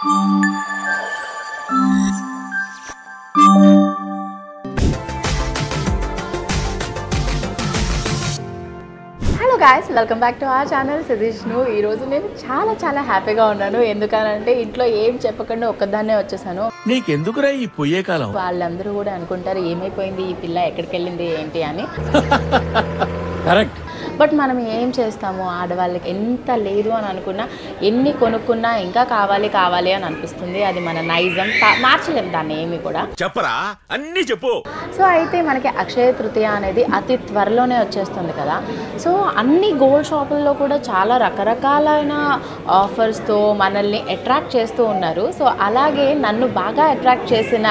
Hello guys, welcome back to our channel సతీష్ను. ఈరోజు నేను చాలా హ్యాపీగా ఉన్నాను. ఎందుకనంటే ఇంట్లో ఏం చెప్పకుండా ఒక్కదాన్నే వచ్చేసాను. నీకెందుకురా ఈ పొయ్యే కాలం? వాళ్ళందరూ కూడా అనుకుంటారు ఏమైపోయింది ఈ పిల్ల, ఎక్కడికి వెళ్ళింది ఏంటి అని. కరెక్ట్. బట్ మనం ఏం చేస్తాము, ఆడవాళ్ళకి ఎంత లేదు అని అనుకున్నా, ఎన్ని కొనుక్కున్నా ఇంకా కావాలి అని అనిపిస్తుంది. అది మన నైజం, మార్చలేము దాన్ని ఏమి కూడా. చెప్పరా, అన్నీ చెప్పు. సో అయితే మనకి అక్షయ తృతీయ అనేది అతి త్వరలోనే వచ్చేస్తుంది కదా. సో అన్ని గోల్డ్ షాపుల్లో కూడా చాలా రకరకాలైన ఆఫర్స్తో మనల్ని అట్రాక్ట్ చేస్తూ ఉన్నారు. సో అలాగే నన్ను బాగా అట్రాక్ట్ చేసిన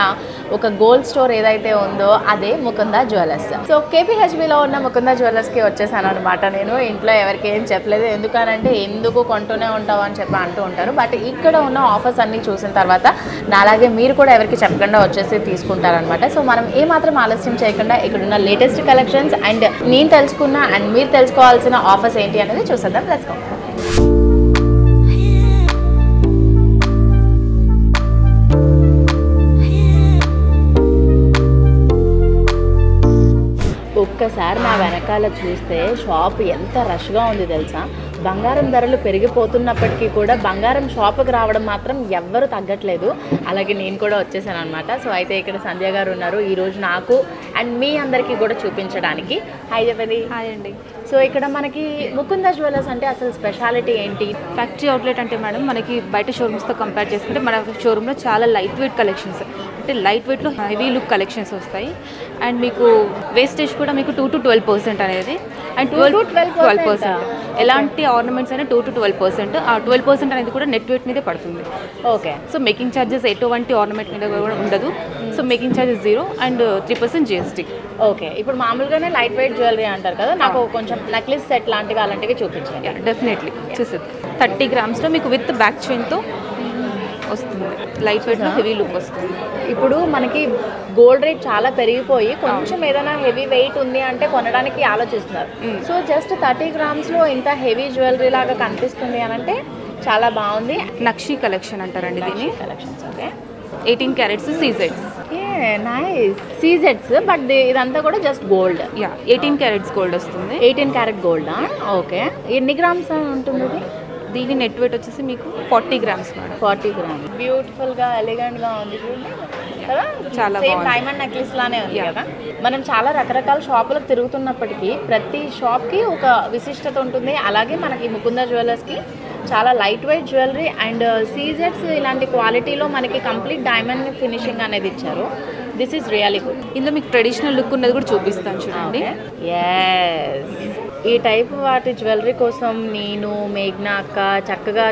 ఒక గోల్డ్ స్టోర్ ఏదైతే ఉందో అదే ముకుంద జ్యువెలర్స్. సో కేపీహెచ్బిలో ఉన్న ముకుంద జ్యువెలర్స్కి వచ్చేసాను అనమాట. నేను ఇంట్లో ఎవరికి ఏం చెప్పలేదు, ఎందుకనంటే ఎందుకు కొంటూనే ఉంటావు అని చెప్పి అంటూ ఉంటారు. బట్ ఇక్కడ ఉన్న ఆఫర్స్ అన్నీ చూసిన తర్వాత నాలాగే మీరు కూడా ఎవరికి చెప్పకుండా వచ్చేసి తీసుకుంటారనమాట. సో మనం ఏమాత్రం ఆలస్యం చేయకుండా ఇక్కడున్న లేటెస్ట్ కలెక్షన్స్ అండ్ నేను తెలుసుకున్న అండ్ మీరు తెలుసుకోవాల్సిన ఆఫర్స్ ఏంటి అనేది చూసేద్దాం. Let's go. ఒక్కసారి నా వెనకాల చూస్తే షాప్ ఎంత రష్గా ఉంది తెలుసా. బంగారం ధరలు పెరిగిపోతున్నప్పటికీ కూడా బంగారం షాప్కి రావడం మాత్రం ఎవ్వరు తగ్గట్లేదు. అలాగే నేను కూడా వచ్చేసాను అనమాట. సో అయితే ఇక్కడ సంధ్య గారు ఉన్నారు ఈరోజు నాకు అండ్ మీ అందరికీ కూడా చూపించడానికి. హాయ్ చెప్పండి. హాయ్ అండి. సో ఇక్కడ మనకి ముకుంద జ్యువెలర్స్ అంటే అసలు స్పెషాలిటీ ఏంటి? ఫ్యాక్టరీ అవుట్లెట్ అంటే మేడం మనకి బయట షోరూమ్స్తో కంపేర్ చేసుకుంటే మన షోరూంలో చాలా లైట్ వెయిట్ కలెక్షన్స్, అంటే లైట్ వెయిట్లో హెవీ లుక్ కలెక్షన్స్ వస్తాయి. అండ్ మీకు వేస్టేజ్ కూడా మీకు 2 to 12% అనేది, అండ్ 12% ఎలాంటి ఆర్నమెంట్స్ అయినా 2 to 12%. ఆ 12% అనేది కూడా నెట్ వెయిట్ మీదే పడుతుంది. ఓకే. సో మేకింగ్ ఛార్జెస్ ఎటువంటి ఆర్నమెంట్ మీద కూడా ఉండదు. So making charges 0 and 3% GST. Okay. ఇప్పుడు మామూలుగానే లైట్ వెయిట్ జ్యువెలరీ అంటారు కదా, నాకు కొంచెం నెక్లెస్ సెట్ లాంటివి అలాంటివి చూపించండి. డెఫినెట్లీ చూసేది 30 grams మీకు విత్ బ్యాక్ చైన్తో వస్తుంది. లైట్ వెయిట్లో హెవీ లుక్ వస్తుంది. ఇప్పుడు మనకి గోల్డ్ రేట్ చాలా పెరిగిపోయి కొంచెం ఏదైనా హెవీ వెయిట్ ఉంది అంటే కొనడానికి ఆలోచిస్తున్నారు. సో జస్ట్ 30 grams ఇంత హెవీ జ్యువెలరీ లాగా కనిపిస్తుంది అని అంటే చాలా బాగుంది. నక్షి కలెక్షన్ అంటారండి దీన్ని. Collections okay. 18 carats CZs. Nice. CZs, but ఇదంతా కూడా జస్ట్ గోల్డ్. 18 carats గోల్డ్ వస్తుంది. 18 karat గోల్డ్. ఓకే. ఎన్ని గ్రామ్స్ ఉంటుంది ఇది? దీని నెట్ వెయిట్ వచ్చేసి మీకు 40 grams మేడం. 40 grams. బ్యూటిఫుల్ గా ఎలిగెంట్ గా ఉంది చూడండి కదా. చాలా సేమ్ డైమండ్ నెక్లెస్ లానే ఉంది కదా. మనం చాలా రకరకాల షాపులకు తిరుగుతున్నప్పటికీ ప్రతి షాప్ కి ఒక విశిష్టత ఉంటుంది. అలాగే మనకి ముకుంద జ్యువెలర్స్ కి చాలా light weight jewellery and CZs ఇలాంటి క్వాలిటీలో మనకి కంప్లీట్ డైమండ్ ఫినిషింగ్ అనేది ఇచ్చారు. This is really good. ఇందులో మీకు ట్రెడిషనల్ లుక్ ఉన్నది కూడా చూపిస్తాను చూడండి. ఈ టైప్ వాటి జ్యువెలరీ కోసం నేను మేఘ్నా అక్క చక్కగా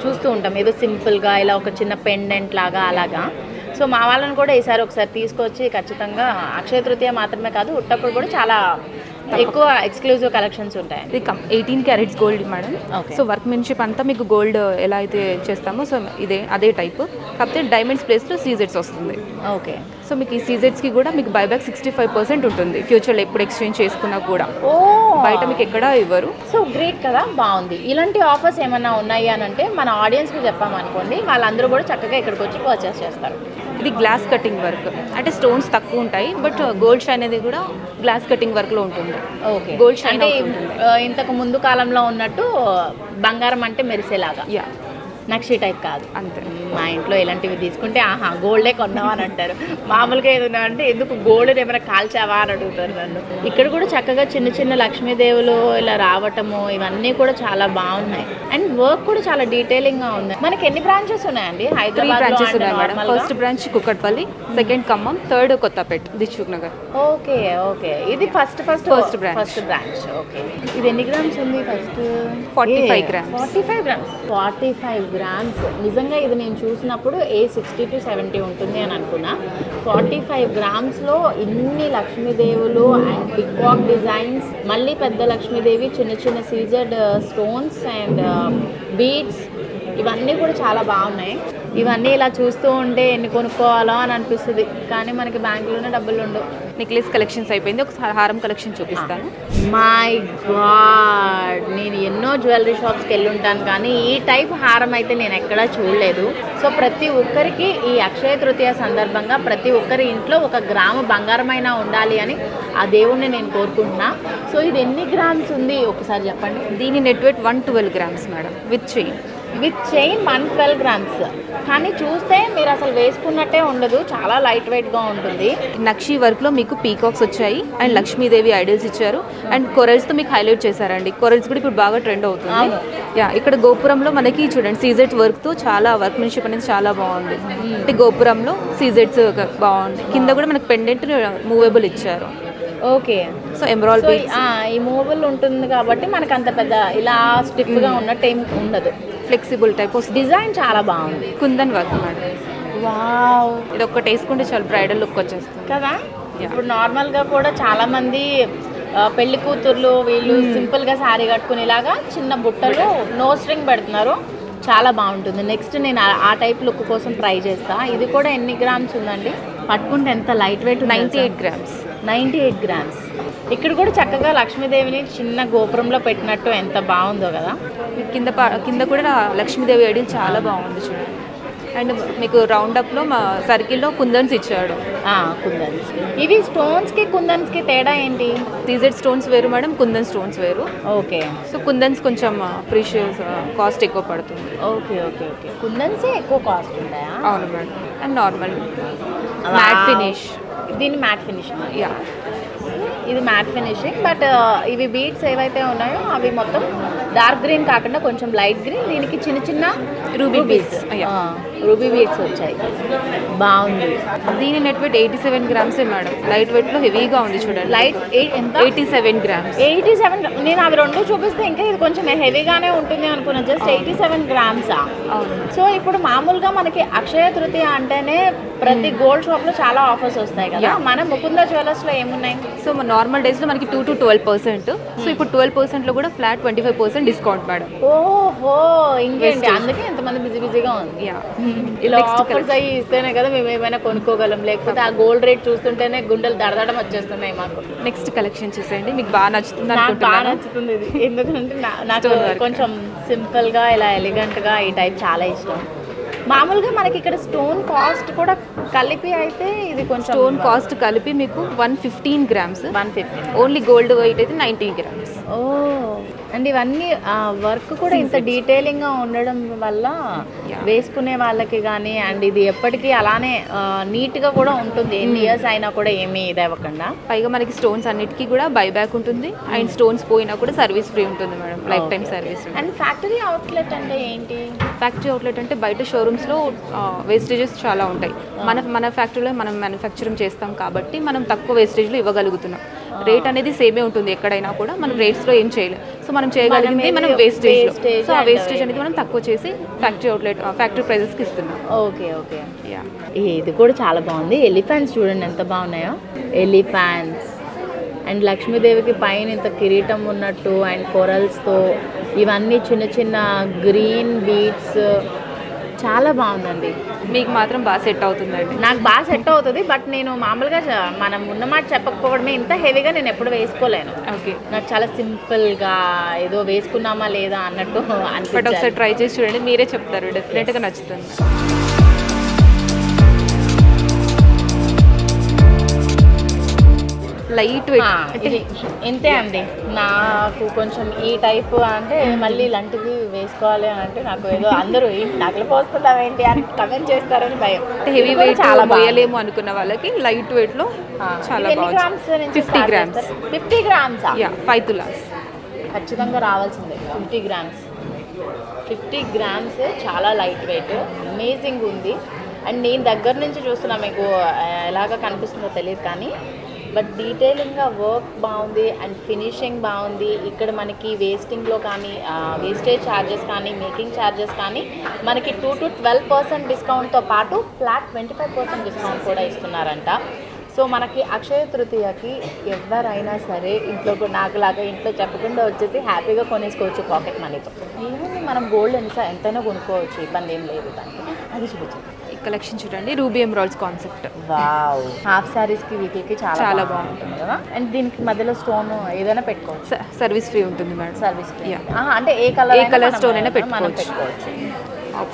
చూస్తూ ఉంటాం, ఏదో సింపుల్గా ఇలా ఒక చిన్న పెండెంట్ లాగా అలాగా. సో మా వాళ్ళని కూడా ఈసారి ఒకసారి తీసుకొచ్చి ఖచ్చితంగా అక్షయ తృతీయ మాత్రమే కాదు ఉట్టప్పుడు కూడా చాలా ఎక్కువ ఎక్స్క్లూజివ్ కలెక్షన్స్ ఉంటాయి. ఇది 18 carats gold madam. So workmanship అంతా మీకు గోల్డ్ ఎలా అయితే చేస్తామో సో అదే టైప్, కాకపోతే డైమండ్స్ ప్లేస్లో CZs వస్తుంది. ఓకే. సో మీకు ఈ CZsకి కూడా మీకు బైబ్యాక్ 65% ఉంటుంది ఫ్యూచర్లో ఎప్పుడు ఎక్స్చేంజ్ చేసుకున్నా కూడా. బయట మీకు ఎక్కడ ఇవ్వరు. సో గ్రేట్ కదా, బాగుంది. ఇలాంటి ఆఫర్స్ ఏమన్నా ఉన్నాయి అని అంటే మన ఆడియన్స్కి చెప్పామనుకోండి, వాళ్ళందరూ కూడా చక్కగా ఇక్కడికి వచ్చి పర్చేస్ చేస్తారు. ఇది గ్లాస్ కటింగ్ వర్క్, అంటే స్టోన్స్ తక్కువ ఉంటాయి బట్ గోల్డ్ షైన్ అనేది కూడా గ్లాస్ కటింగ్ వర్క్లో ఉంటుంది. ఓకే. గోల్డ్ షైన్ అంటే ఇంతకు ముందు కాలంలో ఉన్నట్టు బంగారం అంటే మెరిసేలాగా. నక్షి టైప్ కాదు అంతే. మా ఇంట్లో ఇలాంటివి తీసుకుంటే ఆహా గోల్డే కొన్నావా అని అంటారు. మామూలుగా ఏదన్నా అంటే ఎందుకు గోల్డ్ ఏమైనా కాల్చావా అని అడుగుతారు నన్ను. ఇక్కడ కూడా చక్కగా చిన్న చిన్న లక్ష్మీదేవులు ఇలా రావటము ఇవన్నీ కూడా చాలా బాగున్నాయి. అండ్ వర్క్ కూడా చాలా డీటెయిలింగ్ గా ఉంది. మనకి ఎన్ని బ్రాంచెస్ ఉన్నాయండి Hyderabad? First branch Kukatpally, second Khammam, third Kothapet Dilsukhnagar. Okay okay. ఇది ఫస్ట్ బ్రాంచ్. ఓకే. ఇది ఎన్ని గ్రామ్స్ ఉంది? First 45 grams. 45 grams. నిజంగా ఇది నేను చూసినప్పుడు 60 to 70 ఉంటుంది అని అనుకున్నా. 45 grams ఇన్ని లక్ష్మీదేవులు అండ్ పికాక్ డిజైన్స్, మళ్ళీ పెద్ద లక్ష్మీదేవి, చిన్న చిన్న CZ స్టోన్స్ అండ్ బీడ్స్, ఇవన్నీ కూడా చాలా బాగున్నాయి. ఇవన్నీ ఇలా చూస్తూ ఉంటే ఎన్ని కొనుక్కోవాలో అని అనిపిస్తుంది, కానీ మనకి బ్యాంకులోనే డబ్బులు ఉండవు. నెక్లెస్ కలెక్షన్స్ అయిపోయింది, ఒక హారం కలెక్షన్ చూపిస్తాను. మై గాడ్, నేను ఎన్నో జ్యువెలరీ షాప్స్కి వెళ్ళి ఉంటాను, కానీ ఈ టైప్ హారం అయితే నేను ఎక్కడా చూడలేదు. సో ప్రతి ఒక్కరికి ఈ అక్షయ తృతీయ సందర్భంగా ప్రతి ఒక్కరి ఇంట్లో 1 గ్రాము బంగారమైనా ఉండాలి అని ఆ దేవుణ్ణి నేను కోరుకుంటున్నా. సో ఇది ఎన్ని గ్రామ్స్ ఉంది ఒకసారి చెప్పండి. దీని net weight 112 grams madam, with chain. 112 grams. కానీ చూస్తే మీరు అసలు వేసుకున్నట్టే ఉండదు, చాలా లైట్ వెయిట్గా ఉంటుంది. నక్షి వర్క్లో మీకు పీకాక్స్ వచ్చాయి అండ్ లక్ష్మీదేవి ఐడల్స్ ఇచ్చారు అండ్ కొరల్స్తో మీకు హైలైట్ చేశారండి. కొరల్స్ కూడా ఇప్పుడు బాగా ట్రెండ్ అవుతుంది. యా, ఇక్కడ గోపురంలో మనకి చూడండి సీజెట్ వర్క్తో చాలా వర్క్మెన్షిప్ అనేది చాలా బాగుంది. అంటే గోపురంలో సీజెట్స్ బాగుంది. కింద కూడా మనకి పెండెంట్ మూవేబుల్ ఇచ్చారు. ఓకే. సో ఎమరాల్డ్ ఈ మూవబుల్ ఉంటుంది కాబట్టి మనకు అంత పెద్ద ఇలా స్టిఫ్గా ఉన్నట్టు ఏం ఉండదు, ఫ్లెక్సిబుల్ టైప్. డిజైన్ చాలా బాగుంది. Kundan work madam. వావ్, ఇది ఒక్కటి వేసుకుంటే చాలా బ్రైడల్ లుక్ వచ్చేస్తుంది కదా. ఇప్పుడు నార్మల్గా కూడా చాలా మంది పెళ్లి కూతుర్లు వీళ్ళు సింపుల్గా శారీ కట్టుకునేలాగా చిన్న బుట్టలు నోస్ రింగ్ పెడుతున్నారు, చాలా బాగుంటుంది. నెక్స్ట్ నేను ఆ టైప్ లుక్ కోసం ట్రై చేస్తా. ఇది కూడా ఎన్ని గ్రామ్స్ ఉందండి? పట్టుకుంటే ఎంత లైట్ వెయిట్? 98 grams. 98 grams. ఇక్కడ కూడా చక్కగా లక్ష్మీదేవిని చిన్న గోపురంలో పెట్టినట్టు ఎంత బాగుందో కదా. కింద కూడా లక్ష్మీదేవి ఐడియల్ చాలా బాగుంది చూడండి. అండ్ మీకు రౌండప్లో మా సర్కిల్లో కుందన్స్ ఇచ్చాడు. కుందన్స్. ఇవి స్టోన్స్కి కుందన్స్కి తేడా ఏంటి? సీజెడ్ స్టోన్స్ వేరు మేడం, కుందన్ స్టోన్స్ వేరు. ఓకే. సో కుందన్స్ కొంచెం ప్రీషియస్, కాస్ట్ ఎక్కువ పడుతుంది. Okay okay okay. కుందన్సే ఎక్కువ కాస్ట్ ఉంటాయా? అవును madam. And normal matte finish. దీన్ని మ్యాట్ ఫినిష్. యా, ఇది మ్యాట్ ఫినిషింగ్. బట్ ఇవి బీడ్స్ ఏవైతే ఉన్నాయో అవి మొత్తం డార్క్ గ్రీన్ కాకుండా కొంచెం లైట్ గ్రీన్, దీనికి చిన్న చిన్న రూబీ బీడ్స్. రూబీ బీడ్స్ వచ్చాయి, బాగుంది. దీని net weight 87 grams madam. Light వెయిట్లో హెవీగా ఉంది చూడండి. లైట్ ఎంత? 87 grams. 87. నేను అవి రెండు చూపిస్తే ఇంకా ఇది కొంచెం హెవీగానే ఉంటుంది అనుకున్నాను. Just 87 grams. అవును. సో ఇప్పుడు మామూలుగా మనకి అక్షయ తృతీయ అంటేనే ప్రతి గోల్డ్ షాప్లో చాలా ఆఫర్స్ వస్తాయి కదా. మన ముకుంద జ్యువెలర్స్లో ఏమున్నాయి? సో నార్మల్ డేస్లో మనకి 2 to 12%. సో ఇప్పుడు 12%లో కూడా ఫ్లాట్ 25% డిస్కౌంట్ మేడం. ఓహో, ఇంకేంటి, అందుకే ఎంతమంది బిజీగా ఉంది. ఇలా ఆఫర్స్ అయ్యి ఇస్తేనే కదా మేము ఏమైనా కొనుక్కోగలం, లేకపోతే ఆ గోల్డ్ రేట్ చూస్తుంటేనే గుండెలు దడదడం వచ్చేస్తున్నాయి మాకు. నెక్స్ట్ కలెక్షన్ చూసేయండి, మీకు బాగా నచ్చుతుంది. నాకు బాగా నచ్చుతుంది ఇది, ఎందుకంటే నాకు కొంచెం సింపుల్గా ఇలా ఎలిగెంట్గా ఈ టైప్ చాలా ఇష్టం. మామూలుగా మనకి ఇక్కడ స్టోన్ కాస్ట్ కూడా కలిపి అయితే ఇది కొంచెం స్టోన్ కాస్ట్ కలిపి మీకు 115 grams. 150. ఓన్లీ గోల్డ్ వెయిట్ అయితే 90 grams. ఓ, అండ్ ఇవన్నీ వర్క్ కూడా ఇంత డీటెయిలింగ్గా ఉండడం వల్ల వేసుకునే వాళ్ళకి కానీ, అండ్ ఇది ఎప్పటికీ అలానే నీట్గా కూడా ఉంటుంది, ఎన్ని ఇయర్స్ అయినా కూడా ఏమీ ఇది అవ్వకుండా. పైగా మనకి స్టోన్స్ అన్నిటికీ కూడా బైబ్యాక్ ఉంటుంది అండ్ స్టోన్స్ పోయినా కూడా సర్వీస్ ఫ్రీ ఉంటుంది madam, life time service. And factory outlet అంటే ఏంటి? ఫ్యాక్టరీ అవుట్లెట్ అంటే బయట షోరూమ్స్లో వేస్టేజెస్ చాలా ఉంటాయి. మన ఫ్యాక్టరీలో మనం మ్యానుఫ్యాక్చరింగ్ చేస్తాం కాబట్టి మనం తక్కువ వేస్టేజ్లో ఇవ్వగలుగుతున్నాం. రేట్ అనేది సేమే ఉంటుంది ఎక్కడైనా కూడా, మనం రేట్స్లో ఏం చేయలేదు. సో మనం చేయగలిగింది మనం వేస్టేజ్లో. సో ఆ వేస్టేజ్ అనేది మనం తక్కువ చేసి ఫ్యాక్టరీ అవుట్లెట్ ఫ్యాక్టరీ ప్రైజెస్కి ఇస్తున్నాం. Okay okay. ఇది కూడా చాలా బాగుంది. ఎలిఫెంట్స్ చూడండి ఎంత బాగున్నాయో, ఎలిఫెంట్స్. అండ్ లక్ష్మీదేవికి పైన ఇంత కిరీటం ఉన్నట్టు అండ్ కొరల్స్తో ఇవన్నీ చిన్న చిన్న గ్రీన్ బీడ్స్, చాలా బాగుందండి. మీకు మాత్రం బాగా సెట్ అవుతుందండి. నాకు బాగా సెట్ అవుతుంది. బట్ నేను మామూలుగా మనం ఉన్నమాట చెప్పకపోవడమే, ఇంత హెవీగా నేను ఎప్పుడు వేసుకోలేను. ఓకే, నాకు చాలా సింపుల్గా ఏదో వేసుకున్నామా లేదా అన్నట్టు బట్ ఒకసారి ట్రై చేసి చూడండి, మీరే చెప్తారు, డెఫినెట్గా నచ్చుతుంది. లైట్ వెయిట్ ఇంతే అండి. నాకు కొంచెం ఈ టైప్ అంటే మళ్ళీ ఇలాంటివి వేసుకోవాలి అని అంటే నాకు ఏదో అందరూ నగలు పోస్తున్నావు ఏంటి అని కమెంట్ చేస్తారని భయం. హెవీ వెయిట్ చాలా పోయలేము అనుకున్న వాళ్ళకి లైట్ వెయిట్ లో చాలా బాగుంది. 50 grams. 50 grams? 5 tulas ఖచ్చితంగా రావాల్సిందే. 50 grams. 50 grams చాలా లైట్ వెయిట్, అమేజింగ్ ఉంది. అండ్ నేను దగ్గర నుంచి చూస్తున్నా, మీకు ఎలాగ కనిపిస్తుందో తెలియదు కానీ, బట్ డీటెయిలింగ్గా వర్క్ బాగుంది అండ్ ఫినిషింగ్ బాగుంది. ఇక్కడ మనకి వేస్టింగ్లో కానీ వేస్టేజ్ ఛార్జెస్ కానీ మేకింగ్ ఛార్జెస్ కానీ మనకి 2 to 12% డిస్కౌంట్తో పాటు ఫ్లాట్ 25% డిస్కౌంట్ కూడా ఇస్తున్నారంట. సో మనకి అక్షయ తృతీయకి ఎవరైనా సరే ఇంట్లో నాకులాగా ఇంట్లో చెప్పకుండా వచ్చేసి హ్యాపీగా కొనేసుకోవచ్చు పాకెట్ మనీతో. ఈవెన్ మనం గోల్డ్ ఎంతైనా కొనుక్కోవచ్చు, ఇబ్బంది ఏం లేదు దానికి. అది చూపించండి. ఈ కలెక్షన్ చూడండి, ruby emeralds concept. Wow, half సారీస్కి వీటికి చాలా బాగుంటుంది కదా. అండ్ దీనికి మధ్యలో స్టోన్ ఏదైనా పెట్టుకోవచ్చు. సర్వీస్ ఫ్రీ ఉంటుంది మేడం. Service free. అంటే ఏ కలర్ స్టోన్ అయినా పెట్టుకోవచ్చు.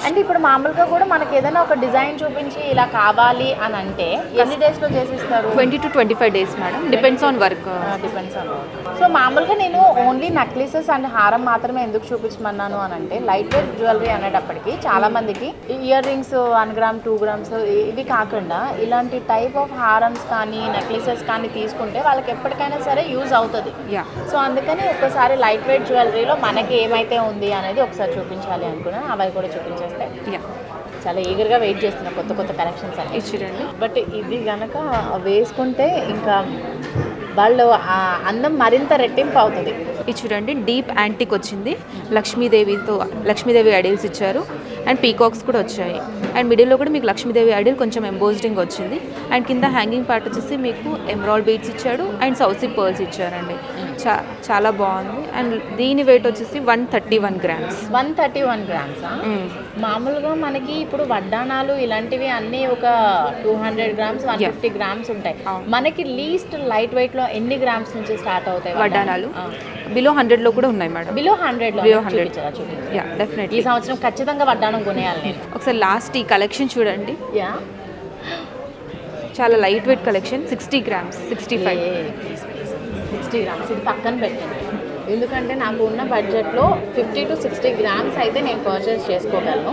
అంటే ఇప్పుడు మామూలుగా కూడా మనకి ఏదైనా ఒక డిజైన్ చూపించి ఇలా కావాలి అని అంటే ఎన్ని డేస్లో చేసిస్తారు? 20 to 25 days madam, depends on work. Depends on work. So మామూలుగా నేను ఓన్లీ నెక్లెసెస్ అండ్ హారం మాత్రమే ఎందుకు చూపించమన్నాను అని అంటే లైట్ వెయిట్ జ్యువెలరీ అనేటప్పటికి చాలా మందికి ఇయర్ రింగ్స్ 1 గ్రామ్ 2 గ్రామ్స్ ఇవి కాకుండా ఇలాంటి టైప్ ఆఫ్ హారమ్స్ కానీ నెక్లెసెస్ కానీ తీసుకుంటే వాళ్ళకి ఎప్పటికైనా సరే యూజ్ అవుతుంది. సో అందుకని ఒక్కసారి లైట్ వెయిట్ జ్యువెలరీలో మనకి ఏమైతే ఉంది అనేది ఒకసారి చూపించాలి అనుకున్నాను. అవి కూడా చూపించేస్తే చాలా ఈగర్గా వెయిట్ చేస్తున్నా కొత్త కలెక్షన్స్ అని ఇచ్చిరండి. బట్ ఇది కనుక వేసుకుంటే ఇంకా వాళ్ళు అందం మరింత రెట్టింపు అవుతుంది. ఇది చూడండి, డీప్ యాంటిక్ వచ్చింది, లక్ష్మీదేవి ఐడియల్స్ ఇచ్చారు అండ్ పీకాక్స్ కూడా వచ్చాయి. అండ్ మిడిల్లో కూడా మీకు లక్ష్మీదేవి ఐడియల్ కొంచెం ఎంబోజ్డింగ్ వచ్చింది. అండ్ కింద హ్యాంగింగ్ పార్ట్ వచ్చేసి మీకు ఎమరాల్డ్ బీడ్స్ ఇచ్చాడు అండ్ సౌత్ సీ పర్ల్స్ ఇచ్చారండి. చాలా బాగుంది. అండ్ దీని వెయిట్ వచ్చేసి 131 grams. 131 grams. మామూలుగా మనకి ఇప్పుడు వడ్డానాలు ఇలాంటివి అన్నీ ఒక 200 grams 150 grams ఉంటాయి. మనకి లీస్ట్ లైట్ వెయిట్ లో ఎన్ని గ్రామ్స్ నుంచి స్టార్ట్ అవుతాయి వడ్డానాలు? బిలో 100 లో కూడా ఉన్నాయి మేడం. బిలో 100 లో డెఫినెట్లీ. ఈ సంవత్సరం ఖచ్చితంగా వడ్డానం కొనేయాలి నేను. ఒకసారి లాస్ట్ ఈ కలెక్షన్ చూడండి. చాలా light weight collection, 60 grams 65 grams. ఇది పక్కన పెట్టండి, ఎందుకంటే నాకు ఉన్న బడ్జెట్లో 50 to 60 grams అయితే నేను పర్చేస్ చేసుకోగలను.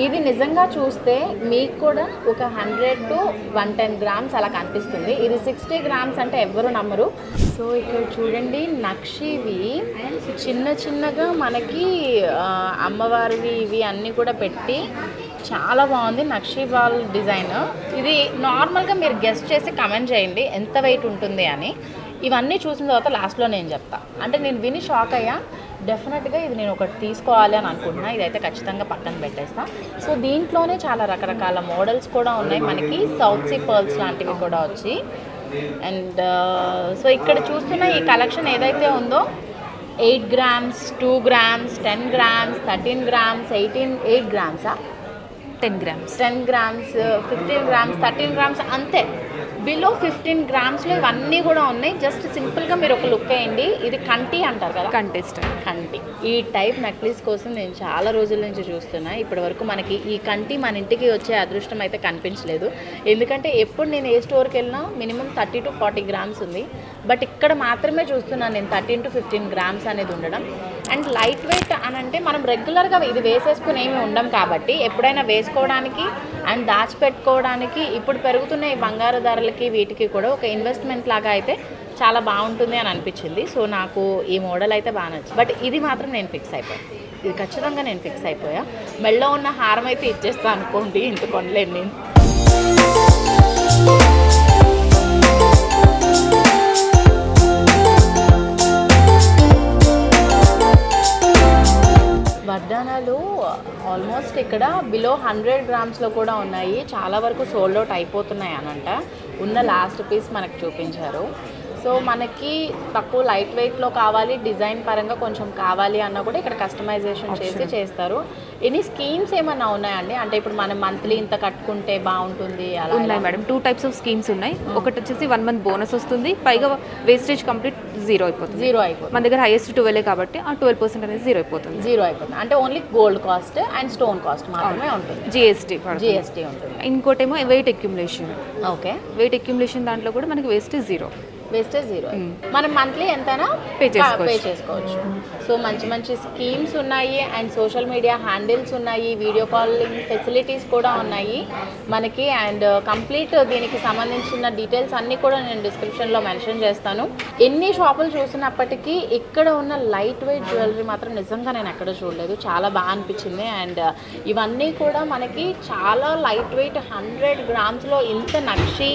ఇది నిజంగా చూస్తే మీకు కూడా ఒక 100 to 110 grams అలా కనిపిస్తుంది. ఇది 60 grams అంటే ఎవ్వరు నమ్మరు. సో ఇక్కడ చూడండి, నక్షివి చిన్నగా మనకి అమ్మవారివి ఇవి అన్నీ కూడా పెట్టి చాలా బాగుంది. నక్షి బాల్ డిజైన్. ఇది నార్మల్గా మీరు గెస్ట్ చేసి కమెంట్ చేయండి ఎంత వెయిట్ ఉంటుంది అని. ఇవన్నీ చూసిన తర్వాత లాస్ట్లో నేను చెప్తా. అంటే నేను విని షాక్ అయ్యా. డెఫినెట్గా ఇది నేను ఒకటి తీసుకోవాలి అని అనుకుంటున్నా. ఇదైతే ఖచ్చితంగా పక్కన పెట్టేస్తా. సో దీంట్లోనే చాలా రకరకాల మోడల్స్ కూడా ఉన్నాయి మనకి. సౌత్ సీ పర్ల్స్ లాంటివి కూడా వచ్చి. అండ్ సో ఇక్కడ చూస్తున్న ఈ కలెక్షన్ ఏదైతే ఉందో 8 grams 2 grams 10 grams 13 grams 8 grams 10 grams 15 grams 13 grams అంతే. బిలో 15 గ్రామ్స్లో ఇవన్నీ కూడా ఉన్నాయి. జస్ట్ సింపుల్గా మీరు ఒక లుక్ వేయండి. ఇది కంటి అంటారు కదా, కంటి. ఈ టైప్ నెక్లెస్ కోసం నేను చాలా రోజుల నుంచి చూస్తున్నా. ఇప్పటి వరకు మనకి ఈ కంటి మన ఇంటికి వచ్చే అదృష్టం అయితే కనిపించలేదు. ఎందుకంటే ఎప్పుడు నేను ఏ స్టోర్కి వెళ్ళినా మినిమం 30 to 40 grams ఉంది. బట్ ఇక్కడ మాత్రమే చూస్తున్నాను నేను 13 to 15 grams అనేది ఉండడం. అండ్ లైట్ వెయిట్ అని అంటే మనం రెగ్యులర్గా ఇది వేసేసుకుని ఏమి ఉండం కాబట్టి ఎప్పుడైనా వేసుకోవడానికి అండ్ దాచిపెట్టుకోవడానికి ఇప్పుడు పెరుగుతున్న ఈ బంగారు ధరలకి వీటికి కూడా ఒక ఇన్వెస్ట్మెంట్ లాగా అయితే చాలా బాగుంటుంది అని అనిపించింది. సో నాకు ఈ మోడల్ అయితే బాగా నచ్చింది. బట్ ఇది మాత్రం నేను ఫిక్స్ అయిపోయాను. ఇది ఖచ్చితంగా నేను ఫిక్స్ అయిపోయా. మెళ్ళో ఉన్న హారం అయితే ఇచ్చేస్తా అనుకోండి, ఇంత కొనలేను నేను. వడ్డానాలు ఆల్మోస్ట్ ఇక్కడ బిలో 100 గ్రామ్స్లో కూడా ఉన్నాయి. చాలా వరకు సోల్డ్ అవుట్ అయిపోతున్నాయి అనంట. ఉన్న లాస్ట్ పీస్ మనకు చూపించారు. సో మనకి తక్కువ లైట్ వెయిట్లో కావాలి, డిజైన్ పరంగా కొంచెం కావాలి అన్నా కూడా ఇక్కడ కస్టమైజేషన్ చేసి చేస్తారు. ఎనీ స్కీమ్స్ ఏమన్నా ఉన్నాయండి? అంటే ఇప్పుడు మనం మంత్లీ ఇంత కట్టుకుంటే బాగుంటుంది అలా? ఉన్నాయి మేడం, 2 types ఆఫ్ స్కీమ్స్ ఉన్నాయి. ఒకటి వచ్చేసి 1 month బోనస్ వస్తుంది, పైగా వేస్టేజ్ కంప్లీట్ జీరో అయిపోతుంది. మన దగ్గర హైయెస్ట్ 12 కాబట్టి ఆ 12% అనేది జీరో అయిపోతుంది. అంటే only gold cost and stone cost మాత్రమే ఉంటుంది. జిఎస్టీ ఉంటుంది. ఇంకోటేమో weight accumulation. Okay, weight accumulation దాంట్లో కూడా మనకి వేస్టేజ్ జీరో. మనం మంత్లీ ఎంతైనా పే చేసుకోవచ్చు. సో మంచి స్కీమ్స్ ఉన్నాయి అండ్ సోషల్ మీడియా హ్యాండిల్స్ ఉన్నాయి, వీడియో కాలింగ్ ఫెసిలిటీస్ కూడా ఉన్నాయి మనకి. అండ్ కంప్లీట్ దీనికి సంబంధించిన డీటెయిల్స్ అన్నీ కూడా నేను డిస్క్రిప్షన్లో మెన్షన్ చేస్తాను. ఎన్ని షాపులు చూసినప్పటికీ ఇక్కడ ఉన్న లైట్ వెయిట్ జ్యువెలరీ మాత్రం నిజంగా నేను ఎక్కడ చూడలేదు. చాలా బాగా అనిపించింది. అండ్ ఇవన్నీ కూడా మనకి చాలా లైట్ వెయిట్ 100 గ్రామ్స్లో ఇంత నక్షి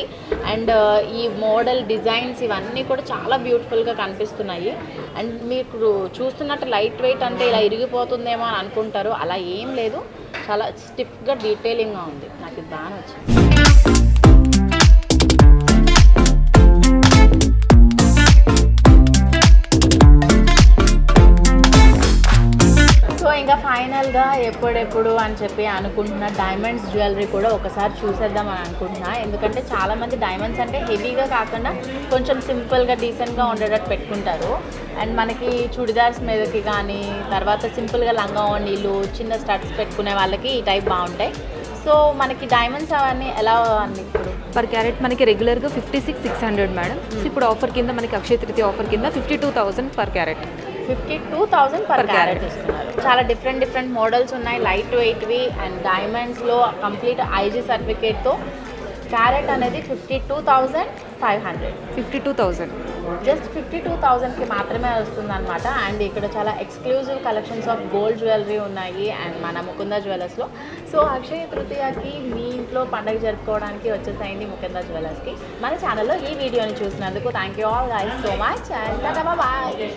అండ్ ఈ మోడల్ డిజైన్స్ ఇవన్నీ కూడా చాలా బ్యూటిఫుల్గా కనిపిస్తున్నాయి. అండ్ మీరు చూస్తున్నట్టు లైట్ వెయిట్ అంటే ఇలా ఇరిగిపోతుందేమో అని అనుకుంటారు. అలా ఏం లేదు, చాలా స్టిఫ్గా డీటెయిలింగ్గా ఉంది. నాకు ఇది బాగా నచ్చింది. యాన్యువల్గా ఎప్పుడెప్పుడు అని చెప్పి అనుకుంటున్న డైమండ్స్ జ్యువెలరీ కూడా ఒకసారి చూసేద్దాం అని అనుకుంటున్నా. ఎందుకంటే చాలామంది డైమండ్స్ అంటే హెవీగా కాకుండా కొంచెం సింపుల్గా డీసెంట్గా ఉండేటట్టు పెట్టుకుంటారు. అండ్ మనకి చుడిదార్స్ మీదకి కానీ తర్వాత సింపుల్గా లంగా ఓణీలు చిన్న స్టడ్స్ పెట్టుకునే వాళ్ళకి ఈ టైప్ బాగుంటాయి. సో మనకి డైమండ్స్ అవన్నీ ఎలా అన్ని ఇప్పుడు పర్ క్యారెట్ మనకి రెగ్యులర్గా 56,600 మేడం. ఇప్పుడు ఆఫర్ కింద మనకి అక్షయ తృతీయ ఆఫర్ కింద 52,000 పర్ క్యారెట్. 52,000 పర్ క్యారెట్ ఇస్తున్నారు. చాలా డిఫరెంట్ మోడల్స్ ఉన్నాయి, లైట్ వెయిట్వి అండ్ డైమండ్స్లో కంప్లీట్ ఐజీ సర్టిఫికేట్తో. క్యారెట్ అనేది 52,500. 52,000 జస్ట్ 52,000కి మాత్రమే వస్తుందన్నమాట. అండ్ ఇక్కడ చాలా exclusive collections of gold jewellery ఉన్నాయి అండ్ మన ముకుంద జ్యువెలర్స్లో. సో అక్షయ తృతీయకి మీ ఇంట్లో పండుగ జరుపుకోవడానికి వచ్చేసాయండి ముకుంద జ్యువెలర్స్కి. మన ఛానల్లో ఈ వీడియోని చూసినందుకు thank you all guys so much and bye.